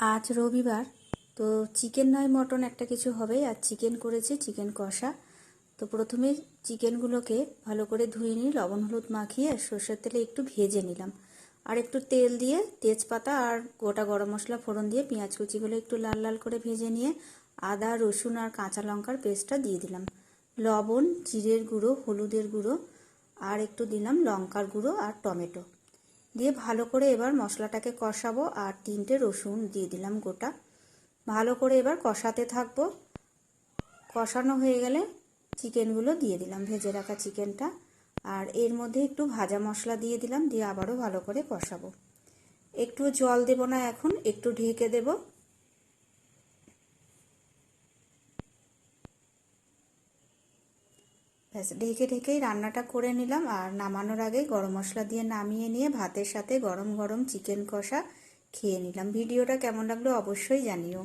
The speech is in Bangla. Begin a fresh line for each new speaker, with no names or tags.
আজ রবিবার, তো চিকেন নয় মটন একটা কিছু হবে। আর চিকেন করেছি, চিকেন কষা। তো প্রথমে চিকেনগুলোকে ভালো করে ধুয়ে নিয়ে লবণ হলুদ মাখিয়ে সর্ষের তেলে একটু ভেজে নিলাম। আর একটু তেল দিয়ে তেজপাতা আর গোটা গরম মশলা ফোড়ন দিয়ে পেঁয়াজ কুচিগুলো একটু লাল লাল করে ভেজে নিয়ে আদা রসুন আর কাঁচা লঙ্কার পেস্টটা দিয়ে দিলাম। লবণ, জিরের গুঁড়ো, হলুদের গুঁড়ো আর একটু দিলাম লঙ্কার গুঁড়ো আর টমেটো দিয়ে ভালো করে এবার মশলাটাকে কষাবো। আর 3টে রসুন দিয়ে দিলাম গোটা। ভালো করে এবার কষাতে থাকবো। কষানো হয়ে গেলে চিকেনগুলো দিয়ে দিলাম, ভেজে রাখা চিকেনটা। আর এর মধ্যে একটু ভাজা মশলা দিয়ে দিলাম, দিয়ে আবারও ভালো করে কষাবো। একটু জল দেব না, এখন একটু ঢেকে দেব। ব্যাস, ঢেকে ঢেকেই রান্নাটা করে নিলাম। আর নামানোর আগে গরম মশলা দিয়ে নামিয়ে নিয়ে ভাতের সাথে গরম গরম চিকেন কষা খেয়ে নিলাম। ভিডিওটা কেমন লাগলো অবশ্যই জানিও।